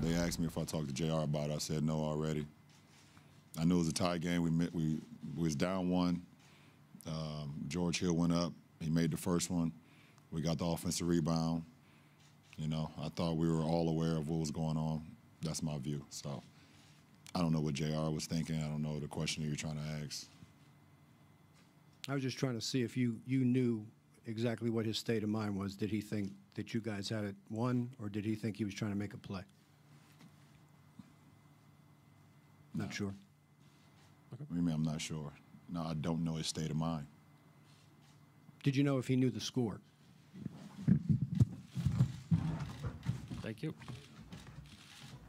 They asked me if I talked to JR about it. I said no already. I knew it was a tie game. We was down one. George Hill went up. He made the first one. We got the offensive rebound. You know, I thought we were all aware of what was going on. That's my view. So I don't know what JR was thinking. I don't know the question that you're trying to ask. I was just trying to see if you knew exactly what his state of mind was. Did he think that you guys had it won, or did he think he was trying to make a play? No. Not sure. What do you mean I'm not sure? No, I don't know his state of mind. Did you know if he knew the score? Thank you.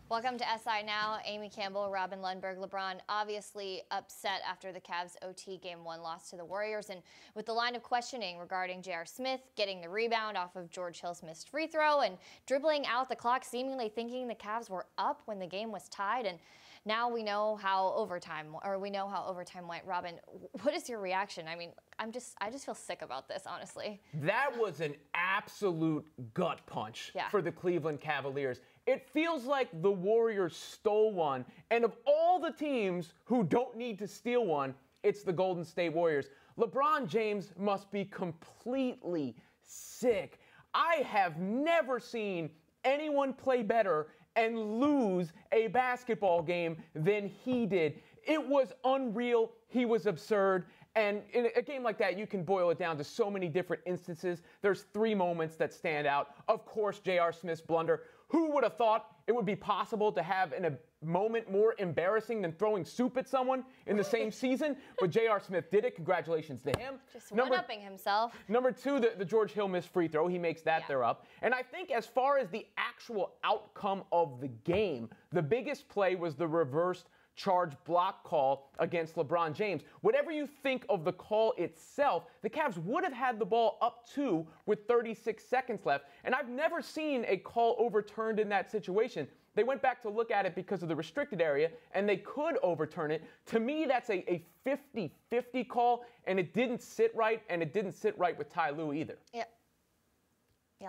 Welcome to SI Now. Amy Campbell, Robin Lundberg. LeBron obviously upset after the Cavs OT Game 1 loss to the Warriors. And with the line of questioning regarding J.R. Smith getting the rebound off of George Hill's missed free throw and dribbling out the clock, seemingly thinking the Cavs were up when the game was tied. And now we know how overtime went. Robin, what is your reaction? I mean, I just feel sick about this, honestly. That was an absolute gut punch for the Cleveland Cavaliers. It feels like the Warriors stole one, and of all the teams who don't need to steal one, it's the Golden State Warriors. LeBron James must be completely sick. I have never seen anyone play better and lose a basketball game than he did. It was unreal. He was absurd. And in a game like that, you can boil it down to so many different instances. There's 3 moments that stand out. Of course, J.R. Smith's blunder. Who would have thought it would be possible to have a moment more embarrassing than throwing soup at someone in the same season? But J.R. Smith did it. Congratulations to him. Just one-upping himself. Number 2, the George Hill missed free throw. He makes that they're up. And I think as far as the actual outcome of the game, the biggest play was the reversed charge block call against LeBron James. Whatever you think of the call itself, the Cavs would have had the ball up 2 with 36 seconds left, and I've never seen a call overturned in that situation. They went back to look at it because of the restricted area, and they could overturn it. To me, that's a 50-50 call, and it didn't sit right, and it didn't sit right with Ty Lue either. Yeah,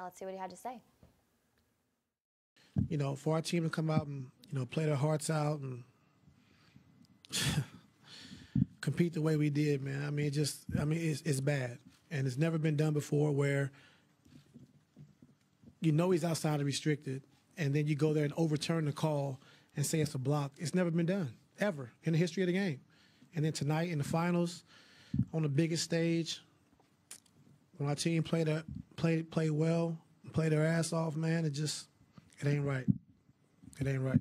let's see what he had to say. You know, for our team to come out and, you know, play their hearts out and compete the way we did, man. I mean, it's bad. And it's never been done before where you know he's outside of restricted, and then you go there and overturn the call and say it's a block. It's never been done, ever, in the history of the game. And then tonight in the finals, on the biggest stage, when our team played well, played their ass off, man, it ain't right. It ain't right.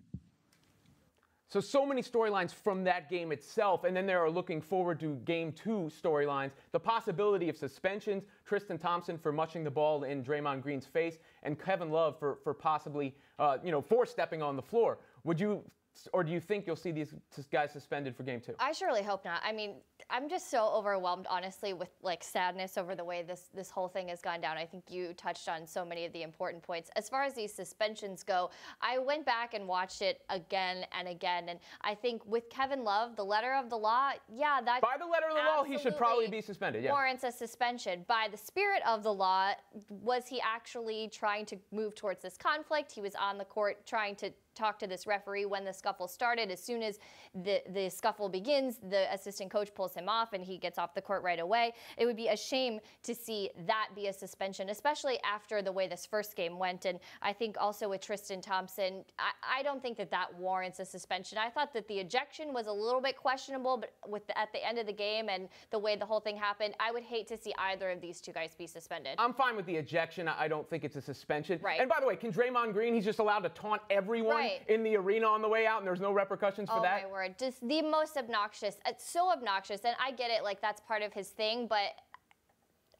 So many storylines from that game itself, and then they are looking forward to Game 2 storylines. The possibility of suspensions, Tristan Thompson for mushing the ball in Draymond Green's face, and Kevin Love for possibly, four-stepping on the floor. Would you, or do you think you'll see these guys suspended for Game 2? I surely hope not. I mean, I'm just so overwhelmed, honestly, with sadness over the way this whole thing has gone down. I think you touched on so many of the important points. As far as these suspensions go, I went back and watched it again and again, and I think with Kevin Love, the letter of the law, that by the letter of the law, he should probably be suspended. Warrants a suspension. By the spirit of the law, was he actually trying to move towards this conflict? He was on the court trying to talk to this referee when the scuffle started. As soon as the scuffle begins, the assistant coach pulls him off and he gets off the court right away. It would be a shame to see that be a suspension, especially after the way this first game went. And I think also with Tristan Thompson, I don't think that warrants a suspension. I thought that the ejection was a little bit questionable, but at the end of the game and the way the whole thing happened, I would hate to see either of these two guys be suspended. I'm fine with the ejection. I don't think it's a suspension. Right. And by the way, can Draymond Green, he's just allowed to taunt everyone in the arena on the way out, and there's no repercussions for that? Oh, my word. Just the most obnoxious. It's so obnoxious. And I get it, that's part of his thing, but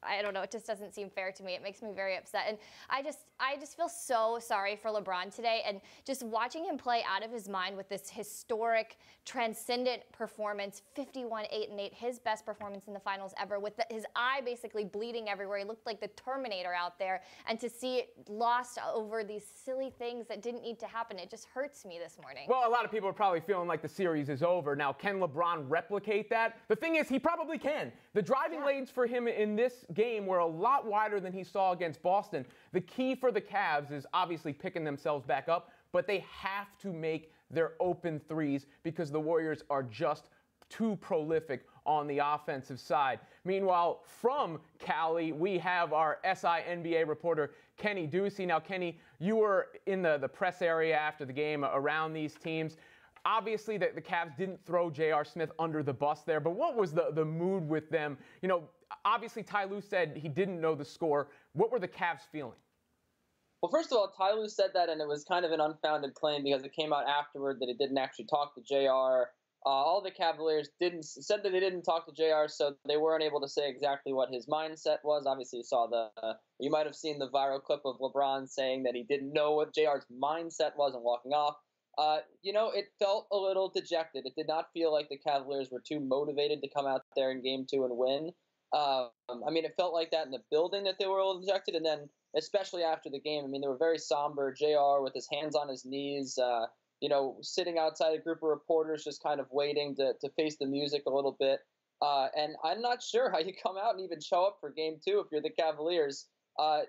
I don't know, it just doesn't seem fair to me. It makes me very upset. And I just feel so sorry for LeBron today, and just watching him play out of his mind with this historic, transcendent performance, 51-8-8, his best performance in the finals ever, with his eye basically bleeding everywhere. He looked like the Terminator out there, and to see it lost over these silly things that didn't need to happen, it just hurts me this morning. Well, a lot of people are probably feeling like the series is over. Now, can LeBron replicate that? The thing is, he probably can. The driving lanes for him in this game were a lot wider than he saw against Boston. The key for the Cavs is obviously picking themselves back up, but they have to make their open threes because the Warriors are just too prolific on the offensive side. Meanwhile, from Cali, we have our SI NBA reporter, Kenny Ducey. Now, Kenny, you were in the press area after the game around these teams. Obviously, the Cavs didn't throw J.R. Smith under the bus there, but what was the mood with them? You know, obviously, Ty Lue said he didn't know the score. What were the Cavs feeling? Well, first of all, Ty Lue said that, and it was kind of an unfounded claim because it came out afterward that he didn't actually talk to J.R. All the Cavaliers said that they didn't talk to JR, so they weren't able to say exactly what his mindset was. Obviously, you might have seen the viral clip of LeBron saying that he didn't know what JR's mindset was and walking off. It felt a little dejected. It did not feel like the Cavaliers were too motivated to come out there in Game 2 and win. It felt like that in the building that they were a little dejected, and then especially after the game, they were very somber. JR with his hands on his knees. Sitting outside a group of reporters just kind of waiting to face the music a little bit. And I'm not sure how you come out and even show up for Game 2 if you're the Cavaliers.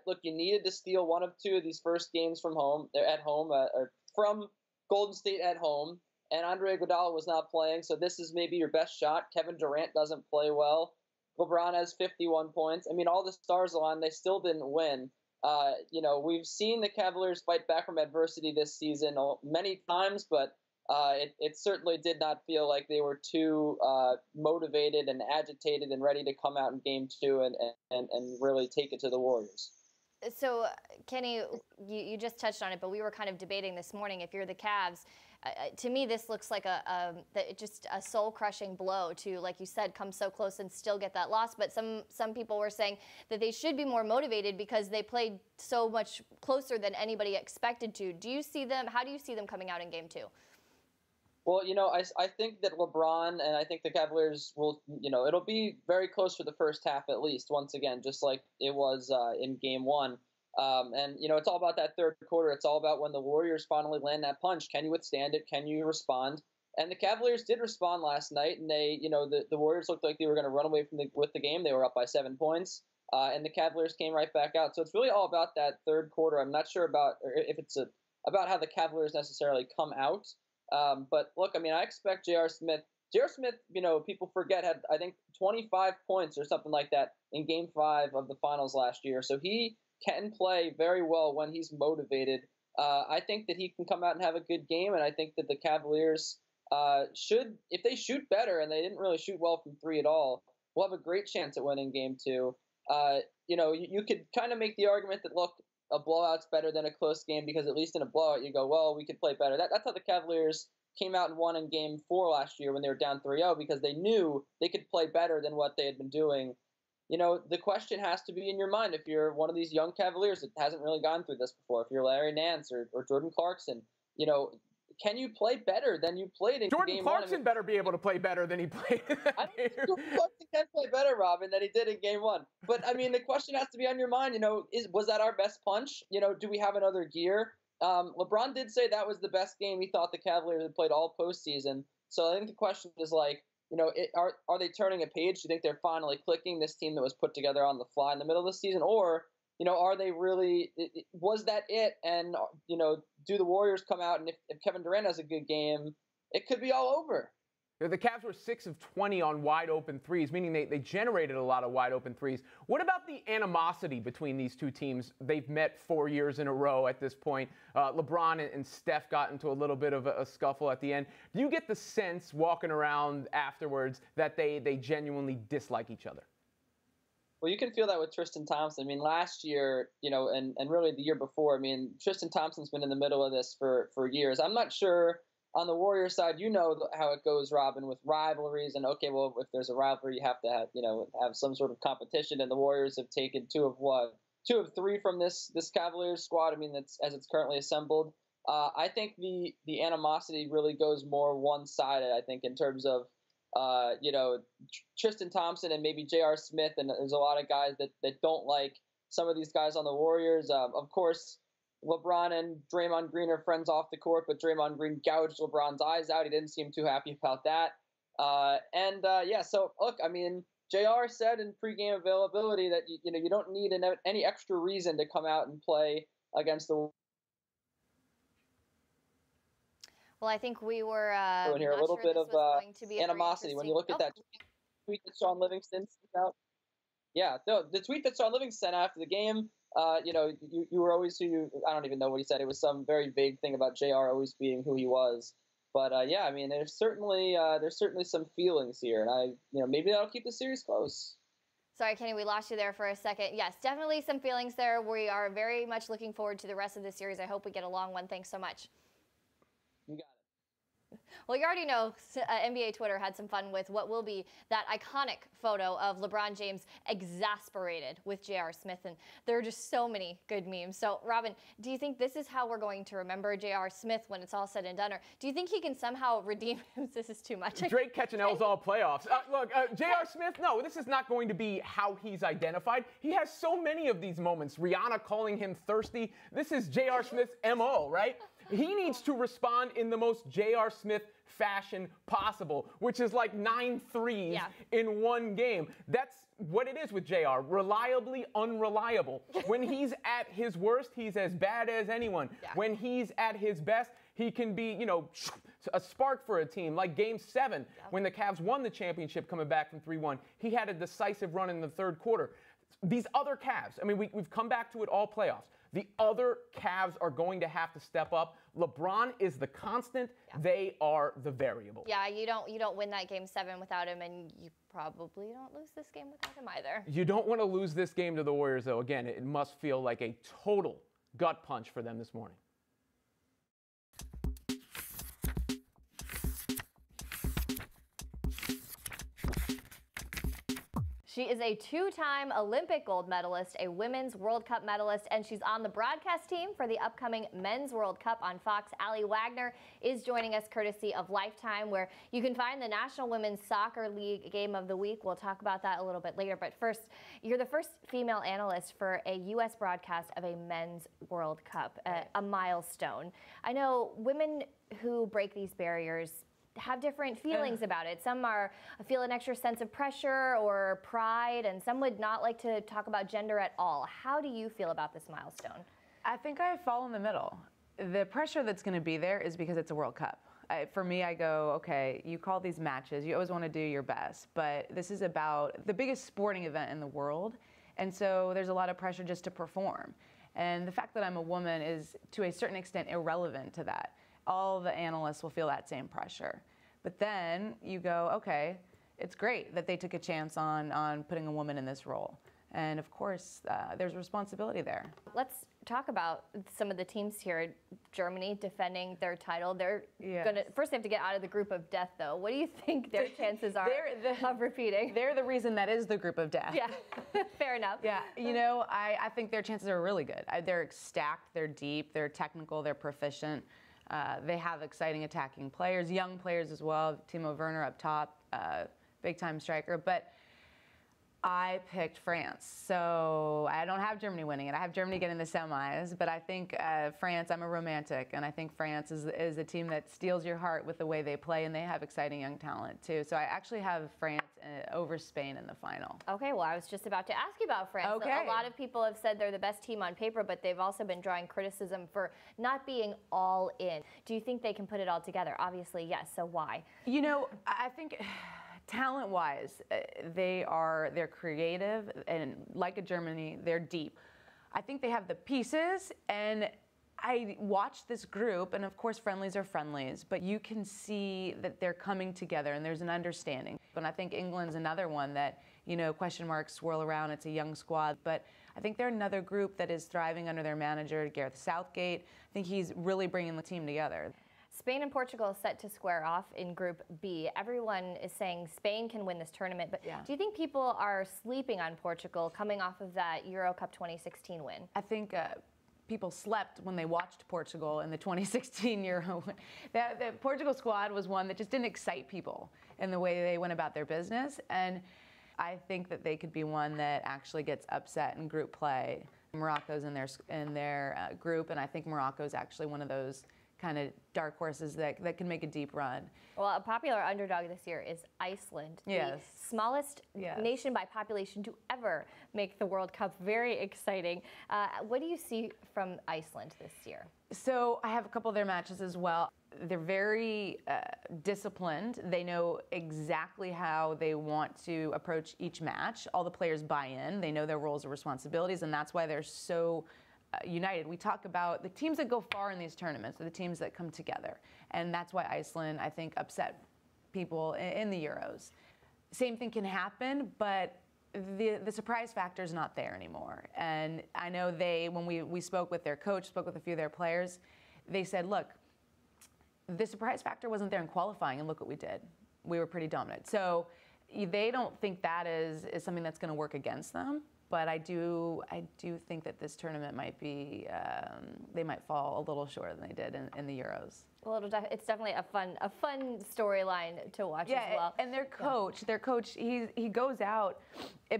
Look, you needed to steal one of two of these first games from Golden State at home, and Andre Iguodala was not playing, so this is maybe your best shot. Kevin Durant doesn't play well. LeBron has 51 points. All the stars aligned, they still didn't win. We've seen the Cavaliers fight back from adversity this season many times, but it certainly did not feel like they were too motivated and agitated and ready to come out in Game 2 and really take it to the Warriors. So, Kenny, you just touched on it, but we were kind of debating this morning. If you're the Cavs, to me, this looks like just a soul-crushing blow to, like you said, come so close and still get that loss. But some people were saying that they should be more motivated because they played so much closer than anybody expected to. How do you see them coming out in Game 2? Well, I think that LeBron and I think the Cavaliers will, it'll be very close for the first half at least, once again, just like it was in Game 1. It's all about that third quarter. It's all about when the Warriors finally land that punch. Can you withstand it? Can you respond? And the Cavaliers did respond last night, and they, the Warriors looked like they were going to run away with the game. They were up by 7 points, and the Cavaliers came right back out. So it's really all about that third quarter. I'm not sure about if it's about how the Cavaliers necessarily come out. But look, I expect J.R. Smith. J.R. Smith, people forget, had, I think, 25 points or something like that in Game 5 of the finals last year. So he can play very well when he's motivated. I think that he can come out and have a good game, and I think that the Cavaliers should, if they shoot better, and they didn't really shoot well from 3 at all, will have a great chance at winning Game 2. You could kind of make the argument that, look, a blowout's better than a close game because at least in a blowout you go, well, we could play better. That's how the Cavaliers came out and won in Game 4 last year when they were down 3-0 because they knew they could play better than what they had been doing. The question has to be in your mind if you're one of these young Cavaliers that hasn't really gone through this before, if you're Larry Nance or Jordan Clarkson, can you play better than you played in Jordan Game 1? Jordan Clarkson better be able to play better than he played. I think Jordan Clarkson can play better, Robin, than he did in Game 1. But, the question has to be on your mind, was that our best punch? Do we have another gear? LeBron did say that was the best game he thought the Cavaliers had played all postseason. So I think the question is are they turning a page? Do you think they're finally clicking, this team that was put together on the fly in the middle of the season? Or, are they really – was that it? And, do the Warriors come out and if Kevin Durant has a good game, it could be all over. The Cavs were 6 of 20 on wide open threes, meaning they generated a lot of wide open threes. What about the animosity between these two teams? They've met 4 years in a row at this point. LeBron and Steph got into a little bit of a scuffle at the end. Do you get the sense walking around afterwards that they genuinely dislike each other? Well, you can feel that with Tristan Thompson. Last year, and really the year before, Tristan Thompson's been in the middle of this for years. I'm not sure on the Warriors side, how it goes, Robin, with rivalries. And, okay, well, if there's a rivalry, you have to have some sort of competition. And the Warriors have taken 2 of 3 from this Cavaliers squad. That's as it's currently assembled. I think the animosity really goes more one-sided, I think, in terms of, Tristan Thompson and maybe J.R. Smith, and there's a lot of guys that don't like some of these guys on the Warriors. Of course, LeBron and Draymond Green are friends off the court, but Draymond Green gouged LeBron's eyes out. He didn't seem too happy about that. So look, JR said in pregame availability that you don't need any extra reason to come out and play against the Well, I think we were So in here, a little bit of animosity when you look at that tweet that Sean Livingston sent out. Yeah, the tweet that Sean Livingston sent after the game, you know, you were always who you, I don't even know what he said. It was some very vague thing about JR always being who he was. But yeah, I mean, there's certainly some feelings here, and maybe that'll keep the series close. Sorry, Kenny, we lost you there for a second. Yes, definitely some feelings there. We are very much looking forward to the rest of the series. I hope we get a long one. Thanks so much. You got it. Well, you already know NBA Twitter had some fun with what will be that iconic photo of LeBron James exasperated with J.R. Smith, and there are just so many good memes. So, Robin, do you think this is how we're going to remember J.R. Smith when it's all said and done, or do you think he can somehow redeem him? This is too much. Drake catching L's all playoffs. Look, J.R. Smith, no, this is not going to be how he's identified. He has so many of these moments. Rihanna calling him thirsty. This is J.R. Smith's M.O., right? He needs to respond in the most J.R. Smith fashion possible, which is like 9 threes in one game. That's what it is with JR, reliably unreliable. When he's at his worst, he's as bad as anyone. When he's at his best, he can be, you know, a spark for a team. Like Game 7, when the Cavs won the championship coming back from 3-1, he had a decisive run in the third quarter. These other Cavs, I mean, we've come back to it all playoffs. The other Cavs are going to have to step up. LeBron is the constant. They are the variable. Yeah, you don't win that Game 7 without him, and you probably don't lose this game without him either. You don't want to lose this game to the Warriors, though. Again, it must feel like a total gut punch for them this morning. She is a 2-time Olympic gold medalist, a Women's World Cup medalist, and she's on the broadcast team for the upcoming Men's World Cup on Fox. Allie Wagner is joining us courtesy of Lifetime, where you can find the National Women's Soccer League Game of the Week. We'll talk about that a little bit later. But first, you're the first female analyst for a U.S. broadcast of a Men's World Cup, a milestone. I know women who break these barriers have different feelings about it. Some feel an extra sense of pressure or pride, and some would not like to talk about gender at all. How do you feel about this milestone? I think I fall in the middle. The pressure that's going to be there is because it's a World Cup. For me, I go, okay, you call these matches, you always want to do your best, but this is about the biggest sporting event in the world, and so there's a lot of pressure just to perform. And the fact that I'm a woman is, to a certain extent, irrelevant to that. All the analysts will feel that same pressure. But then you go, okay, it's great that they took a chance on putting a woman in this role. And of course, there's responsibility there. Let's talk about some of the teams here. Germany defending their title. They're gonna first they have to get out of the group of death, though. What do you think their chances are of repeating? They're the reason that is the group of death. Yeah, fair enough. Yeah, you know, I think their chances are really good. They're stacked, they're deep, they're technical, they're proficient. They have exciting attacking players, young players as well. Timo Werner up top, big-time striker. But I picked France, so I don't have Germany winning it. I have Germany getting the semis, but I think France, I'm a romantic, and I think France is a team that steals your heart with the way they play, and they have exciting young talent, too. So I actually have France over Spain in the final. Okay, well, I was just about to ask you about France. Okay. A lot of people have said they're the best team on paper, but they've also been drawing criticism for not being all in. Do you think they can put it all together? Obviously, yes, so why? You know, I think talent-wise, they're creative, and like a Germany, they're deep. I think they have the pieces, and I watched this group, and of course friendlies are friendlies, but you can see that they're coming together and there's an understanding. And I think England's another one that, you know, question marks swirl around. It's a young squad, but I think they're another group that is thriving under their manager, Gareth Southgate. I think he's really bringing the team together. Spain and Portugal set to square off in Group B. Everyone is saying Spain can win this tournament, but do you think people are sleeping on Portugal coming off of that Euro Cup 2016 win? I think people slept when they watched Portugal in the 2016 Euro. The Portugal squad was one that just didn't excite people in the way they went about their business, and I think that they could be one that actually gets upset in group play. Morocco's in their group, and I think Morocco's actually one of those kind of dark horses that can make a deep run. Well, a popular underdog this year is Iceland, the smallest nation by population to ever make the World Cup. Very exciting. What do you see from Iceland this year? So I have a couple of their matches as well. They're very disciplined. They know exactly how they want to approach each match. All the players buy in. They know their roles and responsibilities, and that's why they're so united. We talk about the teams that go far in these tournaments are the teams that come together, and that's why Iceland, I think, upset people in the Euros. Same thing can happen, but the surprise factor is not there anymore. And I know when we spoke with their coach, spoke with a few of their players, they said, look, the surprise factor wasn't there in qualifying, and look what we did. We were pretty dominant. So they don't think that is something that's going to work against them. But I do think that this tournament might be, they might fall a little shorter than they did in the Euros. Well, it's definitely a fun storyline to watch as well. And their coach, he goes out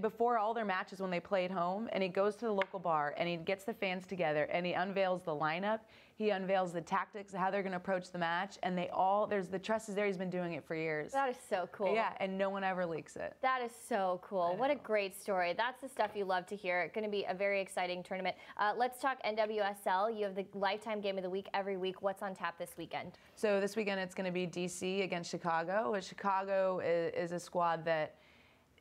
before all their matches when they play at home, and he goes to the local bar and he gets the fans together and he unveils the lineup. He unveils the tactics, how they're going to approach the match, and the trust is there. He's been doing it for years. That is so cool. Yeah, and no one ever leaks it. That is so cool. What a great story. That's the stuff you love to hear. It's going to be a very exciting tournament. Let's talk NWSL. You have the Lifetime Game of the Week every week. What's on tap this weekend? So this weekend it's going to be DC against Chicago. Chicago is a squad that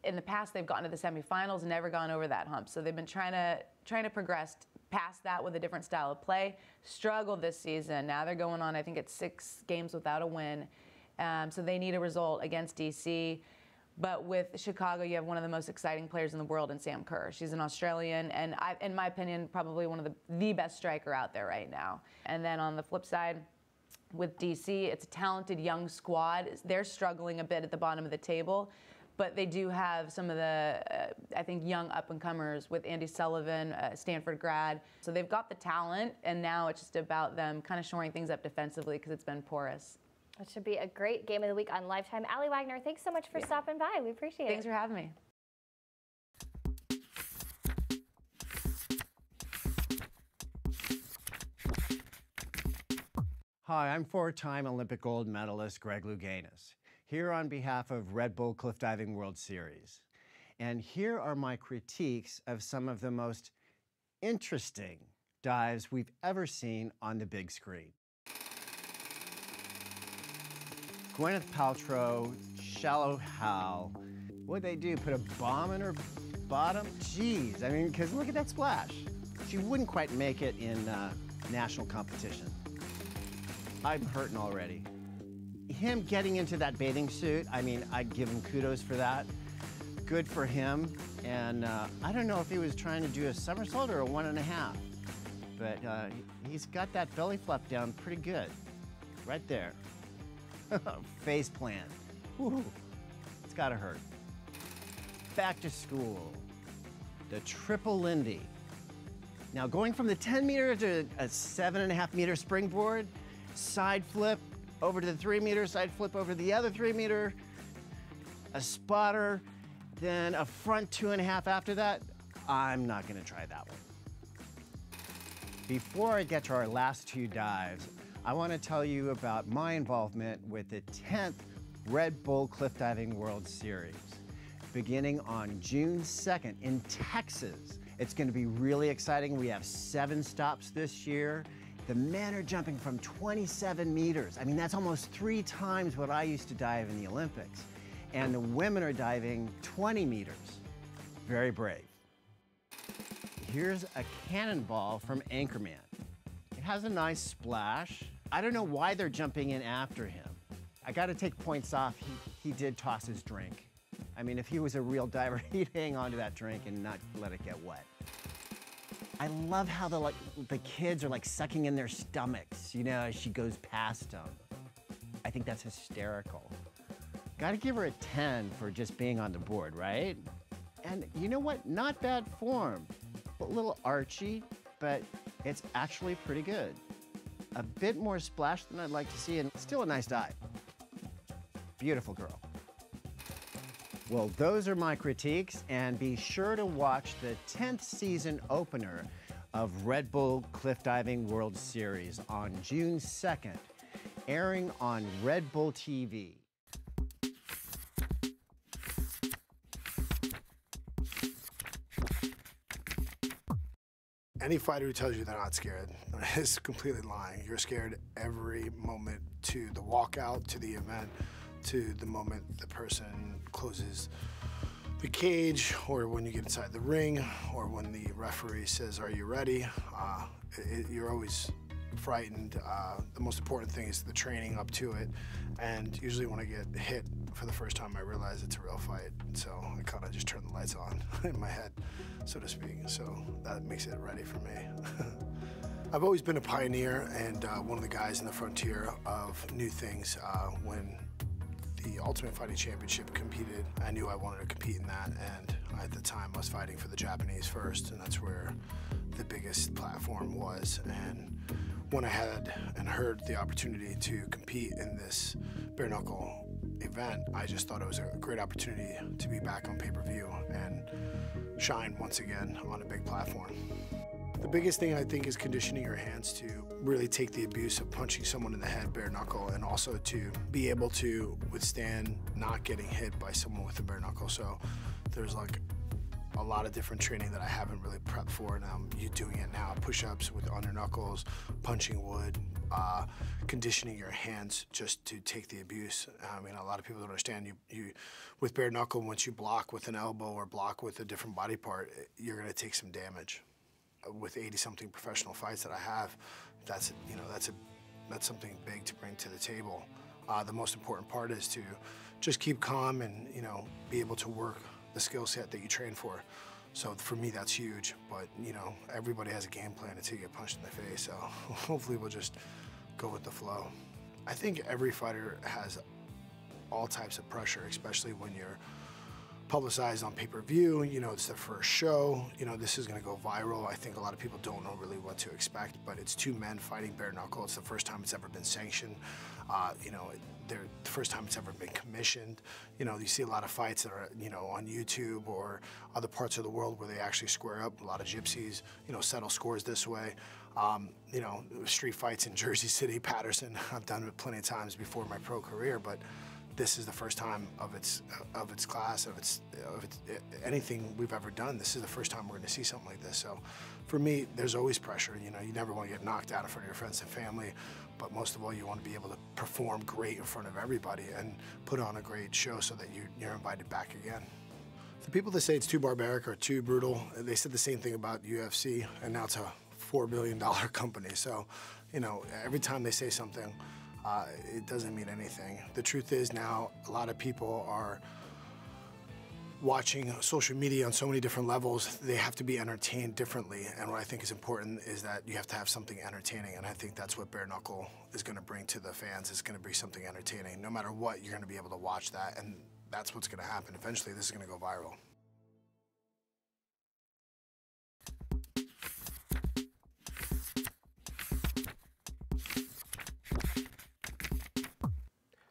in the past they've gotten to the semifinals, never gone over that hump. So they've been trying to progress past that with a different style of play. Struggled this season. Now they're going on, I think it's 6 games without a win. So they need a result against DC. But with Chicago, you have one of the most exciting players in the world in Sam Kerr. She's an Australian, and in my opinion, probably one of the best striker out there right now. And then on the flip side, with DC, it's a talented young squad. They're struggling a bit at the bottom of the table, but they do have some of the, I think, young up-and-comers with Andy Sullivan, Stanford grad. So they've got the talent, and now it's just about them kind of shoring things up defensively because it's been porous. It should be a great Game of the Week on Lifetime. Allie Wagner, thanks so much for stopping by. We appreciate it. Thanks for having me. Hi, I'm 4-time Olympic gold medalist Greg Louganis, here on behalf of Red Bull Cliff Diving World Series. And here are my critiques of some of the most interesting dives we've ever seen on the big screen. Gwyneth Paltrow, Shallow Hal, what'd they do, put a bomb in her bottom? Jeez, I mean, because look at that splash. She wouldn't quite make it in national competition. I'm hurting already. Him getting into that bathing suit, I mean, I'd give him kudos for that. Good for him. And I don't know if he was trying to do a somersault or a 1.5, but he's got that belly flop down pretty good. Right there. Face plant. Woo. It's gotta hurt. Back to school. The triple Lindy. Now going from the 10 meter to a 7.5 meter springboard, side flip over to the 3 meter, side flip over the other 3 meter, a spotter, then a front 2.5 after that. I'm not gonna try that one. Before I get to our last 2 dives, I wanna tell you about my involvement with the 10th Red Bull Cliff Diving World Series, beginning on June 2nd in Texas. It's gonna be really exciting. We have 7 stops this year. The men are jumping from 27 meters. I mean, that's almost 3 times what I used to dive in the Olympics. And the women are diving 20 meters. Very brave. Here's a cannonball from Anchorman. It has a nice splash. I don't know why they're jumping in after him. I gotta take points off. He did toss his drink. I mean, if he was a real diver, he'd hang on to that drink and not let it get wet. I love how the kids are like sucking in their stomachs, you know, as she goes past them. I think that's hysterical. Gotta give her a 10 for just being on the board, right? And you know what? Not bad form. A little archy, but it's actually pretty good. A bit more splash than I'd like to see, and still a nice dive. Beautiful girl. Well, those are my critiques, and be sure to watch the 10th season opener of Red Bull Cliff Diving World Series on June 2nd, airing on Red Bull TV. Any fighter who tells you they're not scared is completely lying. You're scared every moment to the walkout, to the event, to the moment the person closes the cage, or when you get inside the ring, or when the referee says, "Are you ready?" You're always frightened. The most important thing is the training up to it, and usually when I get hit for the first time, I realize it's a real fight, so I kind of just turn the lights on in my head, so to speak, so that makes it ready for me. I've always been a pioneer and one of the guys in the frontier of new things. When the Ultimate Fighting Championship competed, I knew I wanted to compete in that, and at the time I was fighting for the Japanese first, and that's where the biggest platform was. And when I had and heard the opportunity to compete in this bare knuckle event, I just thought it was a great opportunity to be back on pay-per-view and shine once again on a big platform. The biggest thing I think is conditioning your hands to really take the abuse of punching someone in the head bare knuckle, and also to be able to withstand not getting hit by someone with a bare knuckle. So there's like a lot of different training that I haven't really prepped for, and I'm doing it now. Push-ups with on your knuckles, punching wood, conditioning your hands just to take the abuse. I mean, a lot of people don't understand, you with bare knuckle, once you block with an elbow or block with a different body part, you're gonna take some damage. With 80-something professional fights that I have, that's something big to bring to the table. The most important part is to just keep calm and be able to work the skill set that you train for. So for me, that's huge. But everybody has a game plan until you get punched in the face. So hopefully we'll just go with the flow. I think every fighter has all types of pressure, especially when you're publicized on pay-per-view. It's their first show. This is going to go viral. I think a lot of people don't know really what to expect, but it's two men fighting bare knuckle. It's the first time it's ever been sanctioned. The first time it's ever been commissioned. You see a lot of fights that are, on YouTube or other parts of the world where they actually square up. A lot of gypsies, settle scores this way. Street fights in Jersey City, Patterson. I've done it plenty of times before my pro career, but this is the first time of its class, of anything we've ever done. This is the first time we're going to see something like this. So for me, there's always pressure. You never want to get knocked out in front of your friends and family, but most of all, you want to be able to perform great in front of everybody and put on a great show so that you're invited back again. The people that say it's too barbaric or too brutal, they said the same thing about UFC, and now it's a $4 billion company. So, every time they say something, it doesn't mean anything. The truth is now a lot of people are watching social media on so many different levels. They have to be entertained differently, and what I think is important is that you have to have something entertaining, and I think that's what bare knuckle is going to bring to the fans. It's going to bring something entertaining. No matter what, you're going to be able to watch that, and that's what's going to happen. Eventually, this is going to go viral.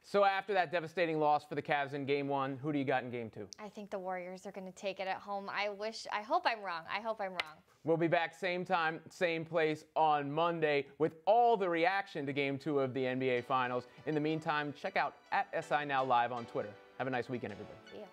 So after that devastating loss for the Cavs in Game 1, who do you got in Game 2? I think the Warriors are going to take it at home. I hope I'm wrong. I hope I'm wrong. We'll be back same time, same place on Monday with all the reaction to Game 2 of the NBA Finals. In the meantime, check out @SI Now Live on Twitter. Have a nice weekend, everybody. See ya.